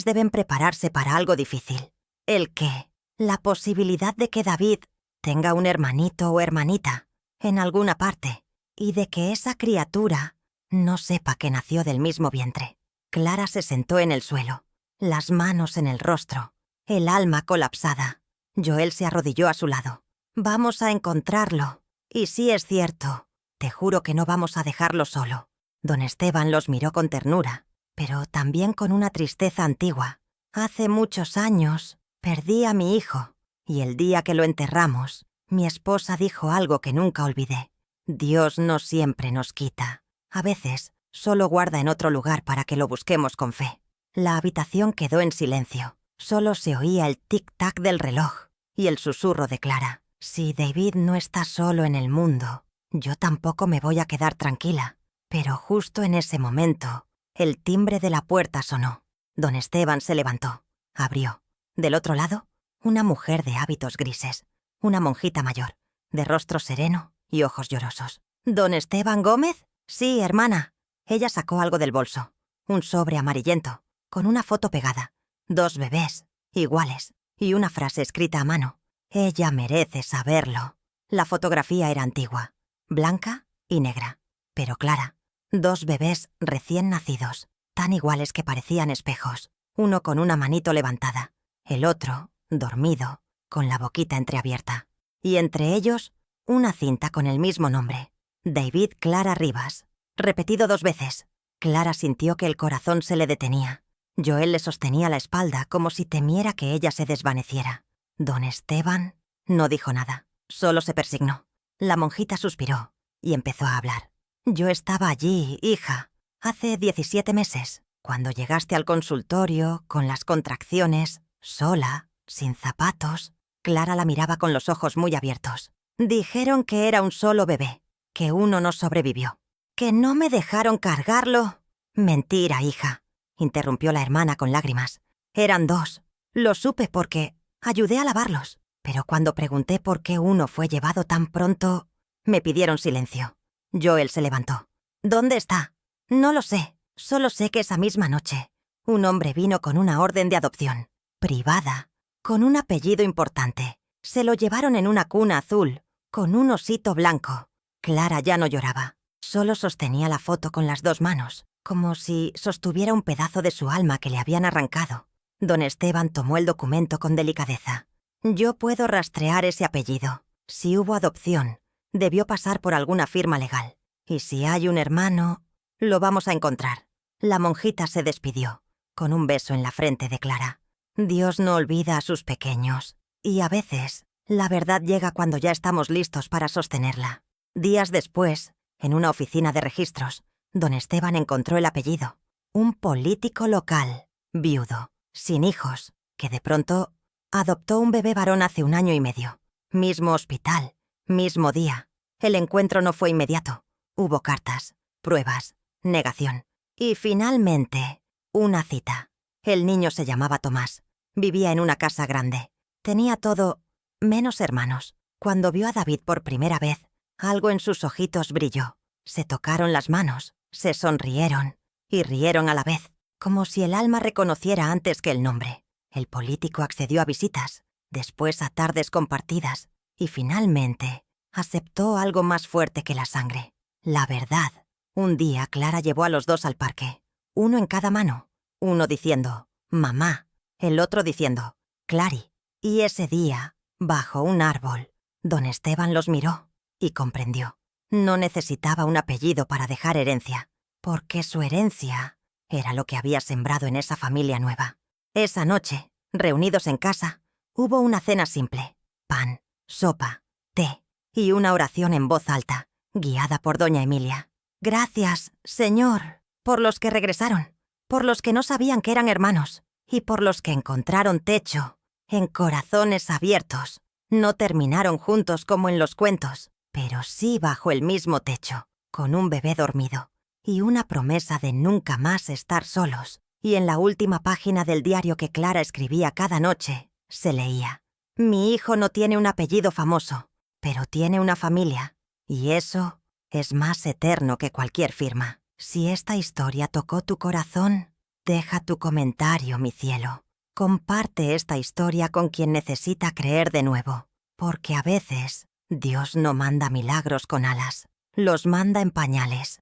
deben prepararse para algo difícil. ¿El qué? La posibilidad de que David tenga un hermanito o hermanita en alguna parte y de que esa criatura no sepa que nació del mismo vientre. Clara se sentó en el suelo, las manos en el rostro, el alma colapsada. Joel se arrodilló a su lado. Vamos a encontrarlo. Y si es cierto, te juro que no vamos a dejarlo solo. Don Esteban los miró con ternura, pero también con una tristeza antigua. Hace muchos años perdí a mi hijo, y el día que lo enterramos, mi esposa dijo algo que nunca olvidé. Dios no siempre nos quita. A veces solo guarda en otro lugar para que lo busquemos con fe. La habitación quedó en silencio. Solo se oía el tic-tac del reloj y el susurro de Clara. Si David no está solo en el mundo, yo tampoco me voy a quedar tranquila. Pero justo en ese momento, el timbre de la puerta sonó. Don Esteban se levantó. Abrió. Del otro lado, una mujer de hábitos grises. Una monjita mayor, de rostro sereno y ojos llorosos. ¿Don Esteban Gómez? Sí, hermana. Ella sacó algo del bolso. Un sobre amarillento, con una foto pegada. 2 bebés, iguales, y una frase escrita a mano. Ella merece saberlo. La fotografía era antigua, blanca y negra, pero clara. 2 bebés recién nacidos, tan iguales que parecían espejos. Uno con una manito levantada, el otro, dormido, con la boquita entreabierta. Y entre ellos, una cinta con el mismo nombre. David Clara Rivas. Repetido 2 veces. Clara sintió que el corazón se le detenía. Joel le sostenía la espalda como si temiera que ella se desvaneciera. Don Esteban No dijo nada, solo se persignó. La monjita suspiró y empezó a hablar. Yo estaba allí, hija, hace 17 meses, cuando llegaste al consultorio, con las contracciones, sola, sin zapatos. Clara la miraba con los ojos muy abiertos. Dijeron que era un solo bebé, que uno no sobrevivió, que no me dejaron cargarlo. Mentira, hija, interrumpió la hermana con lágrimas. Eran 2. Lo supe porque ayudé a lavarlos, pero cuando pregunté por qué uno fue llevado tan pronto, me pidieron silencio. Joel se levantó. ¿Dónde está? No lo sé, solo sé que esa misma noche un hombre vino con una orden de adopción, privada, con un apellido importante. Se lo llevaron en una cuna azul, con un osito blanco. Clara ya no lloraba, solo sostenía la foto con las 2 manos, como si sostuviera un pedazo de su alma que le habían arrancado. Don Esteban tomó el documento con delicadeza. Yo puedo rastrear ese apellido. Si hubo adopción, debió pasar por alguna firma legal. Y si hay un hermano, lo vamos a encontrar. La monjita se despidió, con un beso en la frente de Clara. Dios no olvida a sus pequeños. Y a veces, la verdad llega cuando ya estamos listos para sostenerla. Días después, en una oficina de registros, don Esteban encontró el apellido. Un político local, viudo, sin hijos, que de pronto adoptó un bebé varón hace 1 año y medio. Mismo hospital, mismo día. El encuentro no fue inmediato. Hubo cartas, pruebas, negación. Y finalmente, una cita. El niño se llamaba Tomás. Vivía en una casa grande. Tenía todo, menos hermanos. Cuando vio a David por primera vez, algo en sus ojitos brilló. Se tocaron las manos, se sonrieron y rieron a la vez, como si el alma reconociera antes que el nombre. El político accedió a visitas, después a tardes compartidas, y finalmente aceptó algo más fuerte que la sangre, la verdad. Un día Clara llevó a los 2 al parque, uno en cada mano, uno diciendo «mamá», el otro diciendo «Clary». Y ese día, bajo un árbol, don Esteban los miró y comprendió. No necesitaba un apellido para dejar herencia, porque su herencia era lo que había sembrado en esa familia nueva. Esa noche, reunidos en casa, hubo una cena simple: pan, sopa, té y una oración en voz alta, guiada por doña Emilia. Gracias, Señor, por los que regresaron, por los que no sabían que eran hermanos y por los que encontraron techo en corazones abiertos. No terminaron juntos como en los cuentos, pero sí bajo el mismo techo, con un bebé dormido y una promesa de nunca más estar solos. Y en la última página del diario que Clara escribía cada noche, se leía: «Mi hijo no tiene un apellido famoso, pero tiene una familia, y eso es más eterno que cualquier firma». Si esta historia tocó tu corazón, deja tu comentario, mi cielo. Comparte esta historia con quien necesita creer de nuevo, porque a veces Dios no manda milagros con alas, los manda en pañales.